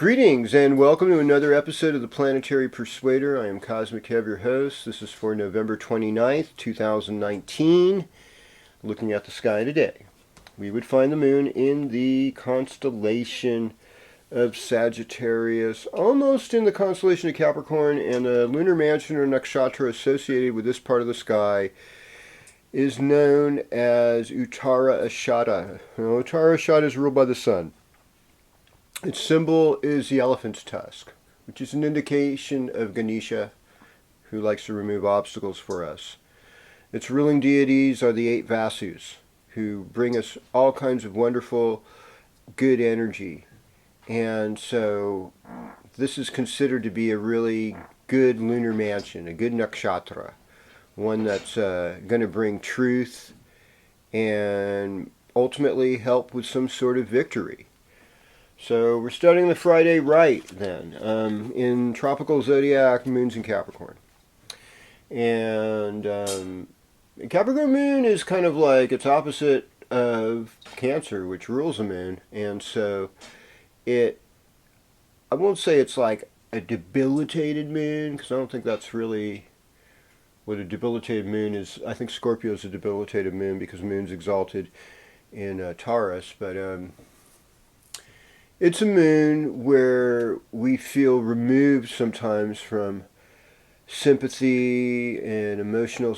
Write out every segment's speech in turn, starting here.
Greetings and welcome to another episode of the Planetary Persuader. I am KozMcKev, your host. This is for November 29th, 2019. Looking at the sky today, we would find the moon in the constellation of Sagittarius, almost in the constellation of Capricorn, and the lunar mansion or nakshatra associated with this part of the sky is known as Uttara Ashada. Uttara Ashada is ruled by the sun. Its symbol is the elephant's tusk, which is an indication of Ganesha, who likes to remove obstacles for us. Its ruling deities are the 8 Vasus, who bring us all kinds of wonderful, good energy. And so this is considered to be a really good lunar mansion, a good nakshatra, one that's going to bring truth and ultimately help with some sort of victory. So we're starting the Friday right then, in tropical zodiac, moon's in Capricorn. And Capricorn moon is kind of like its opposite of Cancer, which rules the moon. And so I won't say it's like a debilitated moon, because I don't think that's really what a debilitated moon is. I think Scorpio is a debilitated moon because moon's exalted in Taurus, but it's a moon where we feel removed sometimes from sympathy and emotional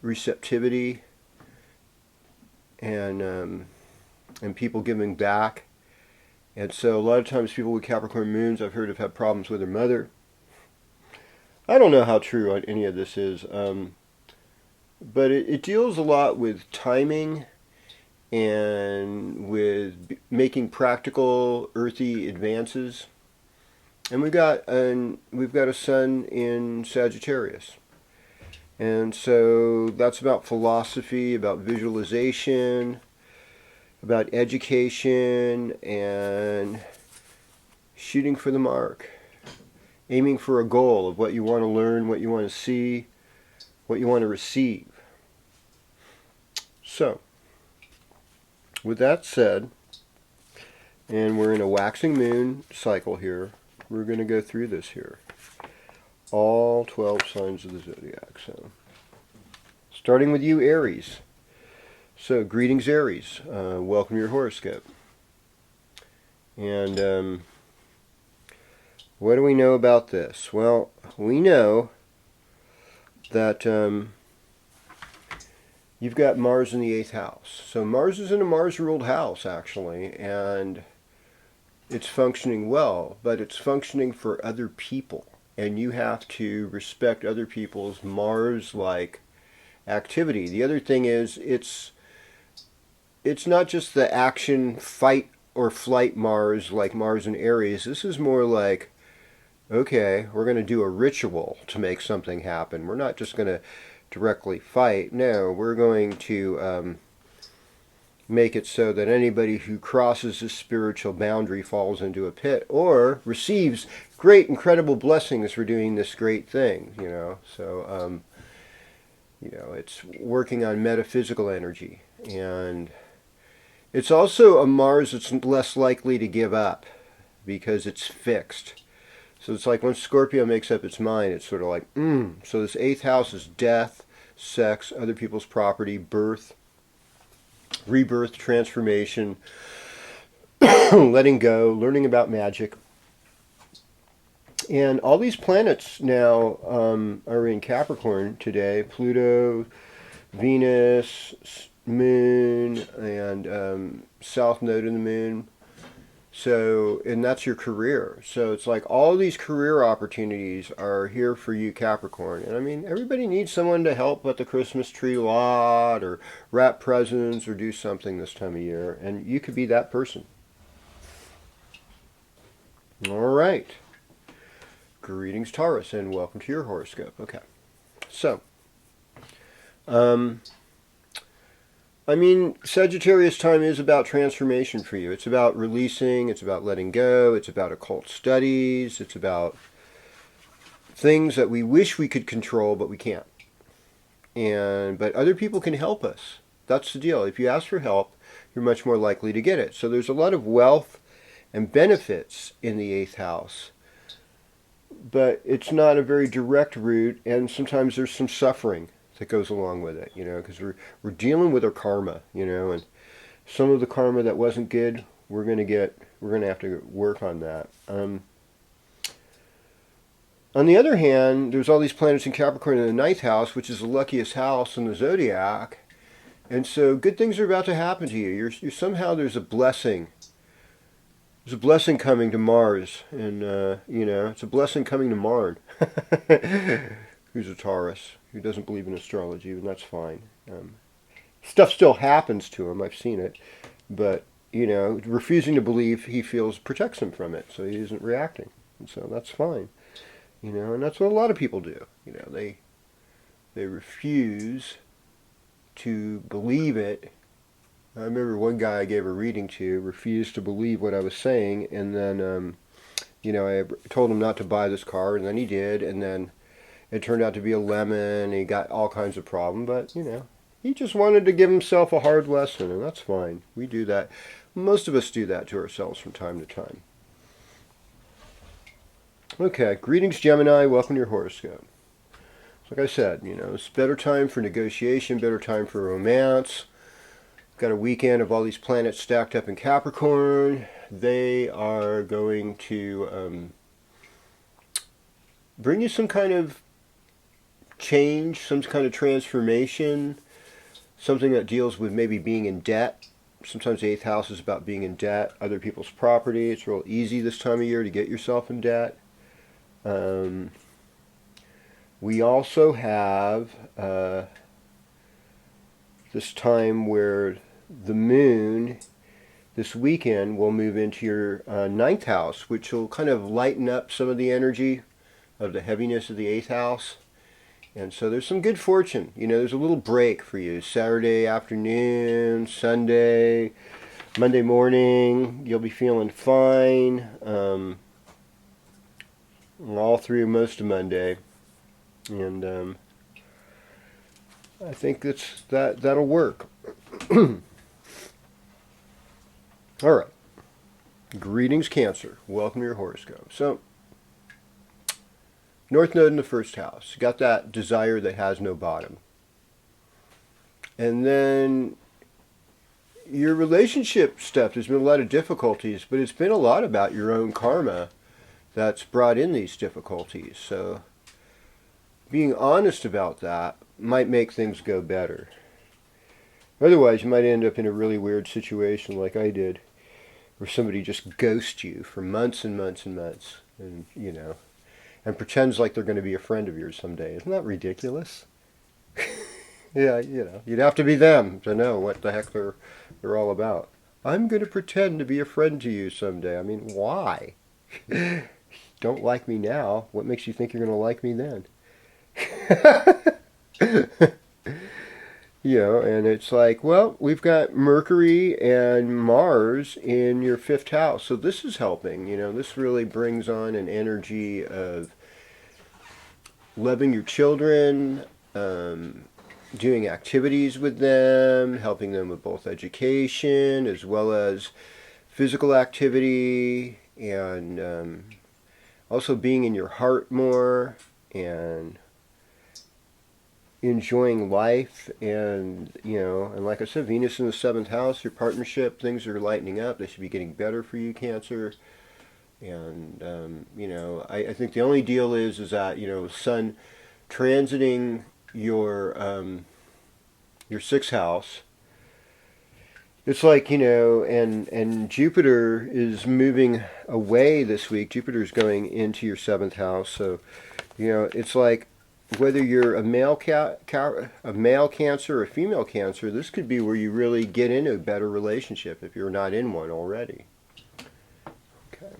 receptivity and people giving back. And so a lot of times people with Capricorn moons, I've heard, have had problems with their mother. I don't know how true any of this is, but it deals a lot with timing and with making practical earthy advances. And we've got a sun in Sagittarius. And so that's about philosophy, about visualization, about education, and shooting for the mark. Aiming for a goal of what you want to learn, what you want to see, what you want to receive. So, with that said, and we're in a waxing moon cycle here, we're going to go through this here. All 12 signs of the zodiac. So, starting with you, Aries. So, greetings, Aries. Welcome to your horoscope. And what do we know about this? Well, we know that you've got Mars in the 8th house. So Mars is in a Mars-ruled house, actually, and it's functioning well, but it's functioning for other people. And you have to respect other people's Mars-like activity. The other thing is, it's not just the action, fight, or flight Mars like Mars in Aries. This is more like, okay, we're going to do a ritual to make something happen. We're not just going to directly fight. No, we're going to make it so that anybody who crosses this spiritual boundary falls into a pit or receives great, incredible blessings for doing this great thing. So it's working on metaphysical energy, and it's also a Mars that's less likely to give up because it's fixed. So it's like when Scorpio makes up its mind, it's sort of like, So this 8th house is death, sex, other people's property, birth, rebirth, transformation, letting go, learning about magic. And all these planets now are in Capricorn today. Pluto, Venus, Moon, and South Node of the Moon. So, and that's your career. So it's like all these career opportunities are here for you, Capricorn. And I mean, everybody needs someone to help at the Christmas tree lot or wrap presents or do something this time of year. And you could be that person. All right. Greetings, Taurus, and welcome to your horoscope. Okay. So, Sagittarius time is about transformation for you. It's about releasing, it's about letting go, it's about occult studies, it's about things that we wish we could control, but we can't. But other people can help us. That's the deal. If you ask for help, you're much more likely to get it. So there's a lot of wealth and benefits in the 8th house. But it's not a very direct route, and sometimes there's some suffering that goes along with it, because we're dealing with our karma, and some of the karma that wasn't good, we're gonna have to work on that. On the other hand, there's all these planets in Capricorn in the 9th house, which is the luckiest house in the zodiac, and so good things are about to happen to you. You're somehow there's a blessing. There's a blessing coming to Mars, and it's a blessing coming to Marn, who's a Taurus, who doesn't believe in astrology, and that's fine. Stuff still happens to him. I've seen it, but refusing to believe he feels protects him from it, so he isn't reacting, and so that's fine. And that's what a lot of people do. They refuse to believe it. I remember one guy I gave a reading to refused to believe what I was saying, and then, I told him not to buy this car, and then he did, and then it turned out to be a lemon, and he got all kinds of problems, but, he just wanted to give himself a hard lesson, and that's fine. We do that. Most of us do that to ourselves from time to time. Okay, greetings, Gemini. Welcome to your horoscope. Like I said, it's a better time for negotiation, better time for romance. Got a weekend of all these planets stacked up in Capricorn. They are going to bring you some kind of change, some kind of transformation, something that deals with maybe being in debt. Sometimes the 8th house is about being in debt, other people's property. It's real easy this time of year to get yourself in debt. We also have this time where the moon this weekend will move into your 9th house, which will kind of lighten up some of the energy of the heaviness of the 8th house. And so there's some good fortune. There's a little break for you. Saturday afternoon, Sunday, Monday morning, you'll be feeling fine. All through most of Monday. And I think that'll work. All right. Greetings, Cancer. Welcome to your horoscope. So, North Node in the 1st house. Got that desire that has no bottom. And then your relationship stuff, there's been a lot of difficulties, but it's been a lot about your own karma that's brought in these difficulties. So, being honest about that might make things go better. Otherwise, you might end up in a really weird situation like I did, where somebody just ghosts you for months and months and months, and and pretends like they're going to be a friend of yours someday. Isn't that ridiculous? Yeah, you'd have to be them to know what the heck they're all about. I'm going to pretend to be a friend to you someday. I mean, why? Don't like me now. What makes you think you're going to like me then? And it's like, well, we've got Mercury and Mars in your 5th house, so this is helping. This really brings on an energy of loving your children, doing activities with them, helping them with both education as well as physical activity, and also being in your heart more, and enjoying life, and and like I said, Venus in the 7th house, your partnership, things are lightening up. They should be getting better for you, Cancer. And I think the only deal is that Sun transiting your 6th house. It's like and Jupiter is moving away this week. Jupiter is going into your 7th house, so it's like, whether you're a male Cancer or a female Cancer, this could be where you really get into a better relationship if you're not in one already. Okay.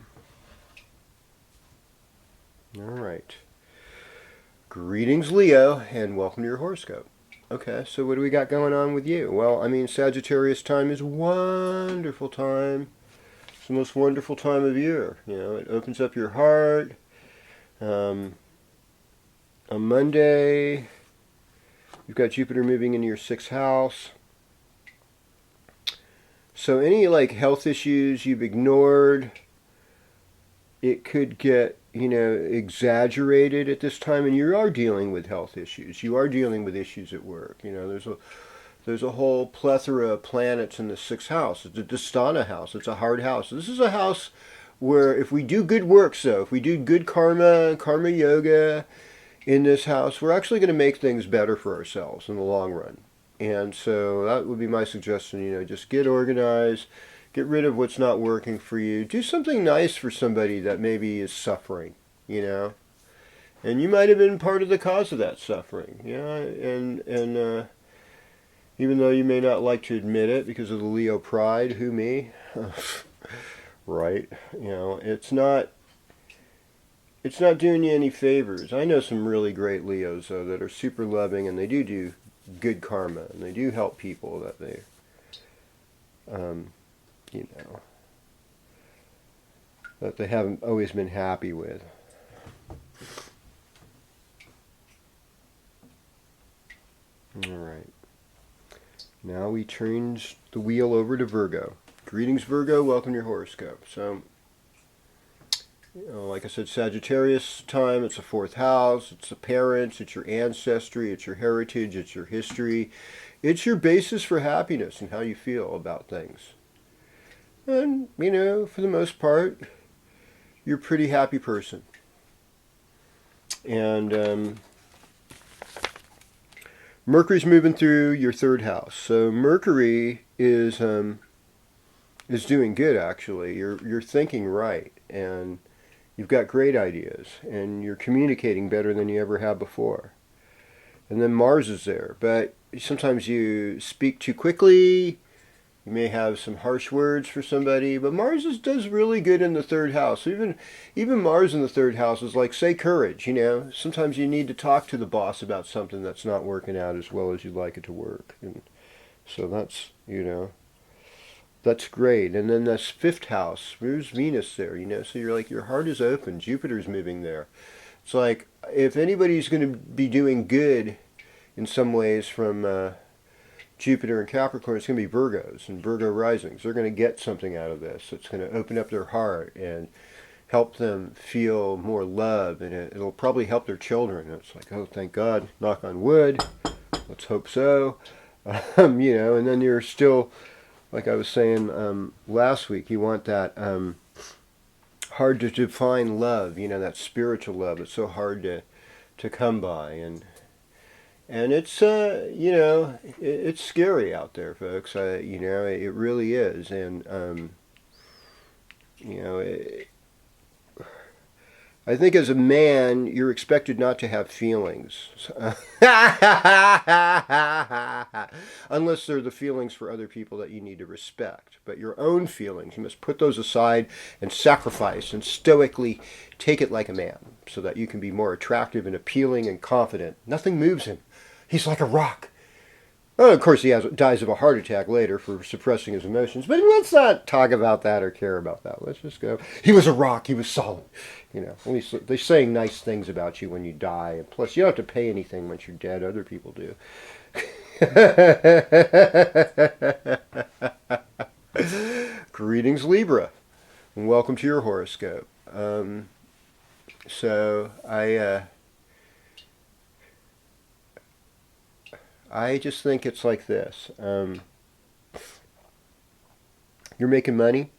All right. Greetings, Leo, and welcome to your horoscope. Okay, so what do we got going on with you? Well, Sagittarius time is a wonderful time. It's the most wonderful time of year. It opens up your heart. On Monday, you've got Jupiter moving into your 6th house. So any like health issues you've ignored, it could get, exaggerated at this time, and you are dealing with health issues. You are dealing with issues at work. There's a whole plethora of planets in the sixth house. It's a Dastana house. It's a hard house. This is a house where if we do good work, so if we do good karma yoga in this house, we're actually going to make things better for ourselves in the long run. And so that would be my suggestion. Just get organized, get rid of what's not working for you. Do something nice for somebody that maybe is suffering, And you might have been part of the cause of that suffering, and even though you may not like to admit it because of the Leo pride, who me? Right? It's not doing you any favors. I know some really great Leos though that are super loving, and they do good karma, and they do help people that they, you know, that they haven't always been happy with. All right. Now we change the wheel over to Virgo. Greetings, Virgo. Welcome to your horoscope. So, like I said, Sagittarius time, it's the fourth house. It's the parents. It's your ancestry. It's your heritage. It's your history. It's your basis for happiness and how you feel about things. And, for the most part, you're a pretty happy person. And Mercury's moving through your third house. So Mercury is doing good, actually. You're thinking right, and you've got great ideas, and you're communicating better than you ever have before. And then Mars is there, but sometimes you speak too quickly. You may have some harsh words for somebody, but Mars does really good in the third house. Even Mars in the third house is like, say, courage. Sometimes you need to talk to the boss about something that's not working out as well as you'd like it to work, and so that's great. And then this fifth house, there's Venus there. So you're like, your heart is open. Jupiter's moving there. It's like, if anybody's going to be doing good in some ways from Jupiter and Capricorn, it's going to be Virgos and Virgo risings. They're going to get something out of this. It's going to open up their heart and help them feel more love, and it'll probably help their children. It's like, oh, thank God, knock on wood. Let's hope so. And then you're still, like I was saying last week, you want that hard to define love, that spiritual love. It's so hard to come by, and it's it's scary out there, folks. It really is, and I think as a man, you're expected not to have feelings. Unless they're the feelings for other people that you need to respect. But your own feelings, you must put those aside and sacrifice and stoically take it like a man so that you can be more attractive and appealing and confident. Nothing moves him. He's like a rock. Well, of course, he dies of a heart attack later for suppressing his emotions, but let's not talk about that or care about that. Let's just go. He was a rock. He was solid. At least they're saying nice things about you when you die. And plus, you don't have to pay anything once you're dead. Other people do. Greetings, Libra, and welcome to your horoscope. I just think it's like this. You're making money,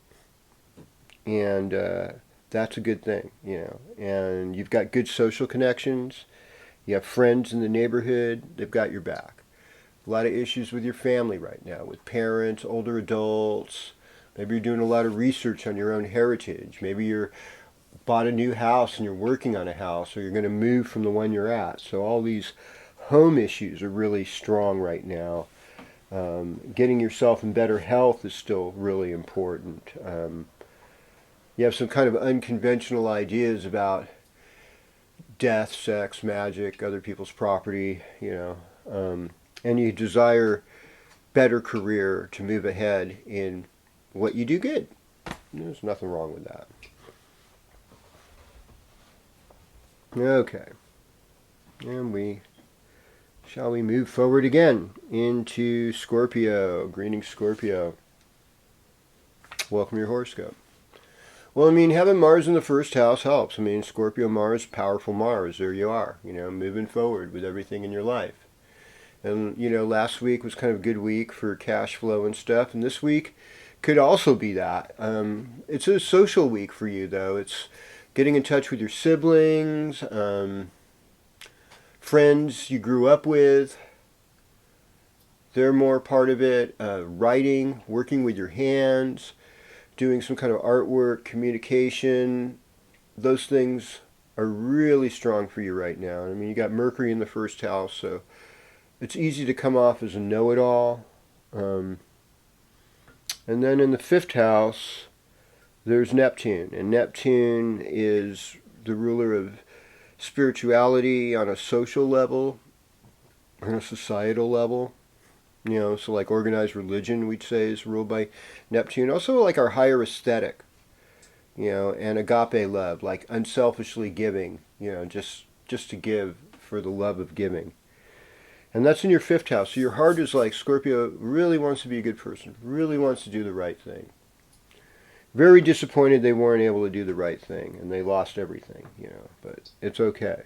and that's a good thing, And you've got good social connections. You have friends in the neighborhood. They've got your back. A lot of issues with your family right now, with parents, older adults. Maybe you're doing a lot of research on your own heritage. Maybe you're bought a new house and you're working on a house, or you're going to move from the one you're at. So all these home issues are really strong right now. Getting yourself in better health is still really important. You have some kind of unconventional ideas about death, sex, magic, other people's property, and you desire better career to move ahead in what you do good. There's nothing wrong with that. Okay. And shall we move forward again into Scorpio? Greetings, Scorpio. Welcome to your horoscope. Well, I mean, having Mars in the first house helps. I mean, Scorpio Mars, powerful Mars. There you are, moving forward with everything in your life. And, last week was kind of a good week for cash flow and stuff. And this week could also be that. It's a social week for you, though. It's getting in touch with your siblings, friends you grew up with. They're more part of it. Writing, working with your hands, doing some kind of artwork, communication. Those things are really strong for you right now. I mean, you got Mercury in the first house, so it's easy to come off as a know-it-all. And then in the fifth house, there's Neptune. And Neptune is the ruler of spirituality on a social level, on a societal level. So like organized religion, we'd say, is ruled by Neptune. Also like our higher aesthetic, and agape love, like unselfishly giving, just to give for the love of giving. And that's in your fifth house. So your heart is like Scorpio really wants to be a good person, really wants to do the right thing. Very disappointed they weren't able to do the right thing and they lost everything, but it's okay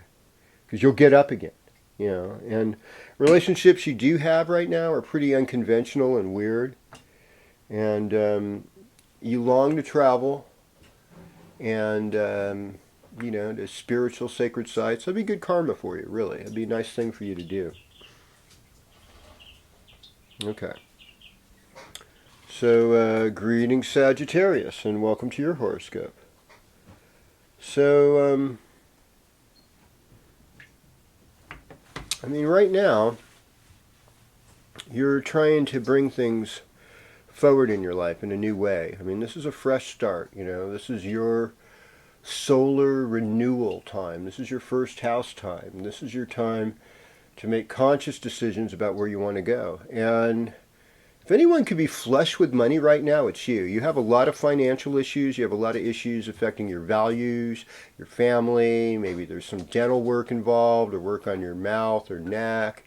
because you'll get up again. And relationships you do have right now are pretty unconventional and weird. And you long to travel and, to spiritual sacred sites. That'd be good karma for you, really. It'd be a nice thing for you to do. Okay. So, greetings Sagittarius, and welcome to your horoscope. So, right now, you're trying to bring things forward in your life in a new way. This is a fresh start, This is your solar renewal time. This is your first house time. This is your time to make conscious decisions about where you want to go. And if anyone could be flush with money right now, it's you. You have a lot of financial issues. You have a lot of issues affecting your values, your family. Maybe there's some dental work involved, or work on your mouth or neck,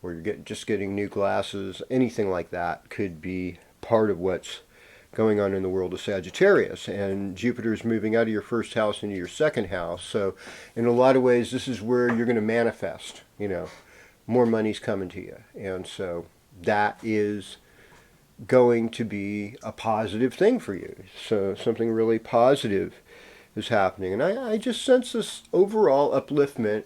or you're just getting new glasses. Anything like that could be part of what's going on in the world of Sagittarius. And Jupiter is moving out of your first house into your second house. So in a lot of ways, this is where you're going to manifest, more money's coming to you. And so that is going to be a positive thing for you. So something really positive is happening. And I just sense this overall upliftment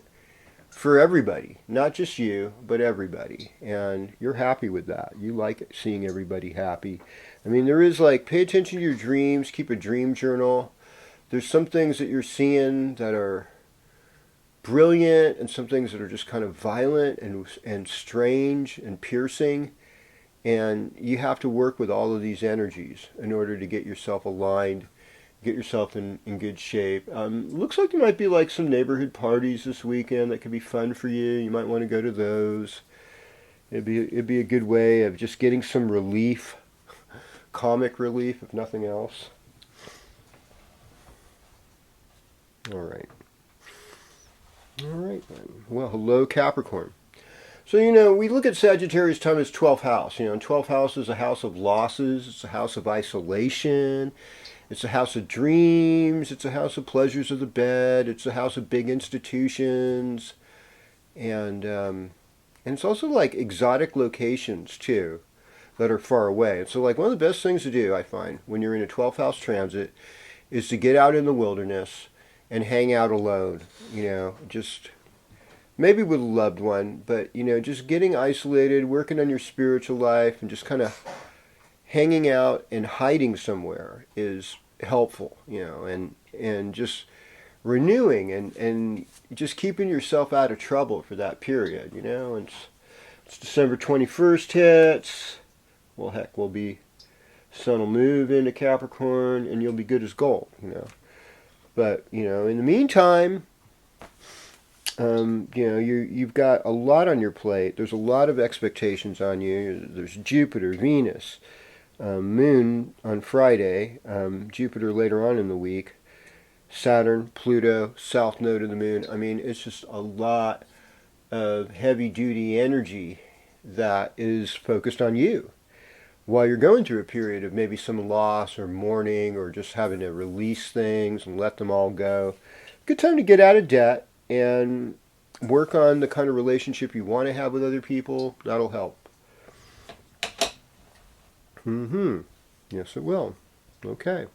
for everybody, not just you, but everybody. And you're happy with that. You like seeing everybody happy. There is pay attention to your dreams, keep a dream journal. There's some things that you're seeing that are brilliant and some things that are just kind of violent and strange and piercing. And you have to work with all of these energies in order to get yourself aligned, get yourself in good shape. Looks like there might be some neighborhood parties this weekend that could be fun for you. You might want to go to those. It'd be a good way of just getting some relief, comic relief, if nothing else. All right then. Well, hello Capricorn. So, we look at Sagittarius time as 12th house. And 12th house is a house of losses. It's a house of isolation. It's a house of dreams. It's a house of pleasures of the bed. It's a house of big institutions. And it's also exotic locations, too, that are far away. And so, one of the best things to do, I find, when you're in a 12th house transit, is to get out in the wilderness and hang out alone. Just maybe with a loved one, but, just getting isolated, working on your spiritual life, and just kind of hanging out and hiding somewhere is helpful, and just renewing and just keeping yourself out of trouble for that period, And it's December 21st hits. Well, heck, sun will move into Capricorn and you'll be good as gold, But, in the meantime, you've got a lot on your plate. There's a lot of expectations on you. There's Jupiter, Venus, Moon on Friday, Jupiter later on in the week, Saturn, Pluto, south node of the Moon. It's just a lot of heavy-duty energy that is focused on you. while you're going through a period of maybe some loss or mourning or just having to release things and let them all go. Good time to get out of debt and work on the kind of relationship you want to have with other people. That'll help. Yes, it will. Okay.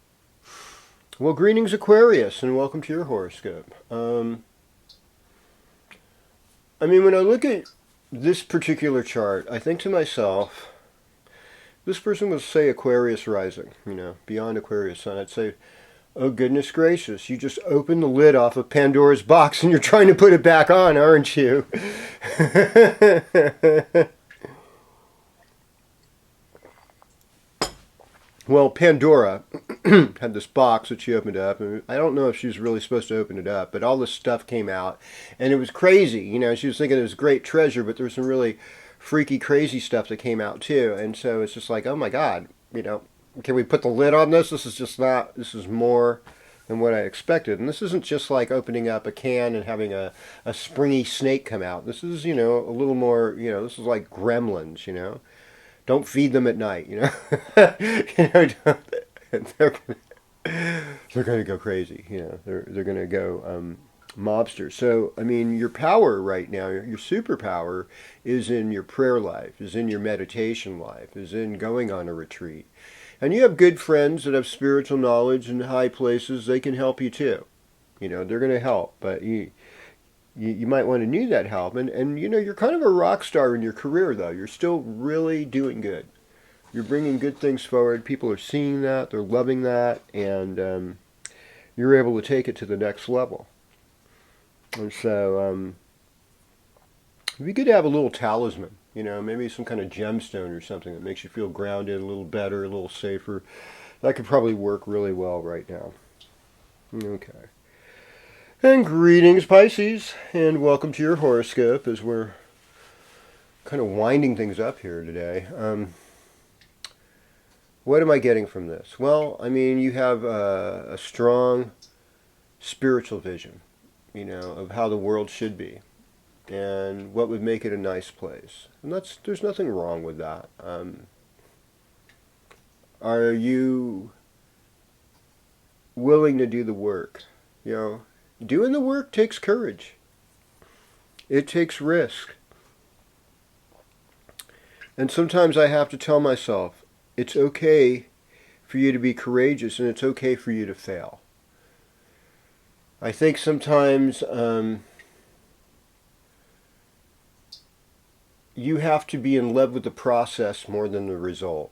Well, greetings, Aquarius, and welcome to your horoscope. When I look at this particular chart, I think to myself, this person would say Aquarius rising, beyond Aquarius sun. I'd say, oh, goodness gracious, you just opened the lid off of Pandora's box and you're trying to put it back on, aren't you? Well, Pandora had this box that she opened up, and I don't know if she was really supposed to open it up, but all this stuff came out, and it was crazy. She was thinking it was great treasure, but there was some really freaky, crazy stuff that came out too, and so it's just like, oh my God, can we put the lid on this? This is more than what I expected, and this isn't just like opening up a can and having a springy snake come out. This is, a little more, this is like gremlins. Don't feed them at night, they're going to go crazy, they're going to go mobster. So, your power right now, your superpower is in your prayer life, is in your meditation life, is in going on a retreat. And you have good friends that have spiritual knowledge in high places. They can help you too. They're going to help, but you might want to need that help. And you're kind of a rock star in your career, though. You're still really doing good. You're bringing good things forward. People are seeing that. They're loving that. And you're able to take it to the next level. And so it'd be good to have a little talisman. Maybe some kind of gemstone or something that makes you feel grounded, a little better, a little safer. That could probably work really well right now. Okay. And greetings, Pisces, and welcome to your horoscope as we're kind of winding things up here today. What am I getting from this? Well, you have a strong spiritual vision, of how the world should be and what would make it a nice place. And there's nothing wrong with that. Are you willing to do the work? Doing the work takes courage. It takes risk. And sometimes I have to tell myself, it's okay for you to be courageous and it's okay for you to fail. I think sometimes you have to be in love with the process more than the result.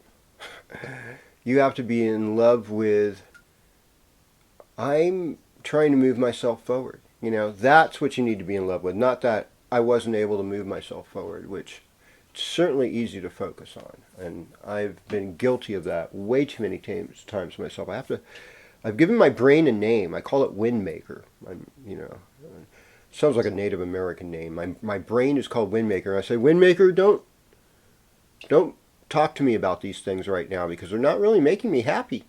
You have to be in love with, I'm trying to move myself forward. That's what you need to be in love with. Not that I wasn't able to move myself forward, which it's certainly easy to focus on. And I've been guilty of that way too many times myself. I've given my brain a name. I call it Windmaker. Sounds like a Native American name. My brain is called Windmaker. I say, Windmaker, don't talk to me about these things right now because they're not really making me happy.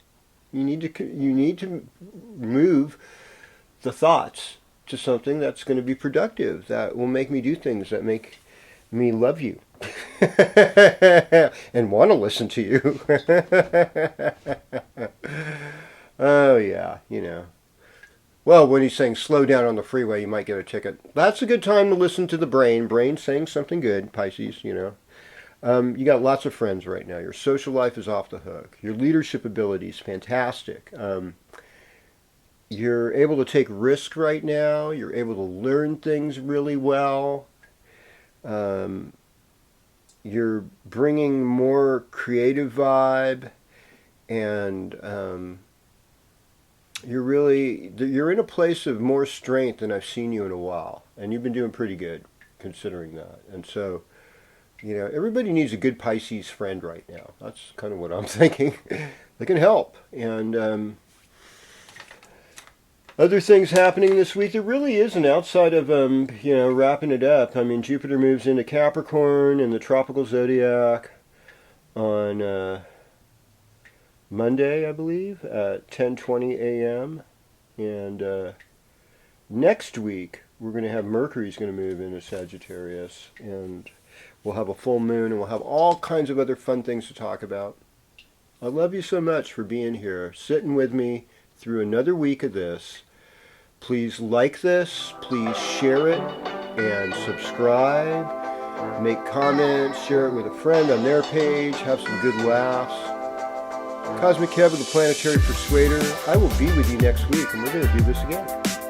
You need to move the thoughts to something that's going to be productive, that will make me do things that make me love you and want to listen to you. Oh yeah, Well, when he's saying slow down on the freeway, you might get a ticket. That's a good time to listen to the brain. Brain saying something good, Pisces, You got lots of friends right now. Your social life is off the hook. Your leadership ability is fantastic. You're able to take risk right now. You're able to learn things really well. You're bringing more creative vibe, and you're in a place of more strength than I've seen you in a while, and you've been doing pretty good considering that. And so, everybody needs a good Pisces friend right now. That's kind of what I'm thinking. They can help. And other things happening this week, there really isn't outside of, wrapping it up. Jupiter moves into Capricorn in the tropical zodiac on Monday, I believe, at 10:20 a.m. And next week, we're going to have Mercury's going to move into Sagittarius. And We'll have a full moon, and we'll have all kinds of other fun things to talk about. I love you so much for being here, sitting with me through another week of this. Please like this, please share it, and subscribe. Make comments, share it with a friend on their page, have some good laughs. KozMcKev of the Planetary Persuader. I will be with you next week, and we're going to do this again.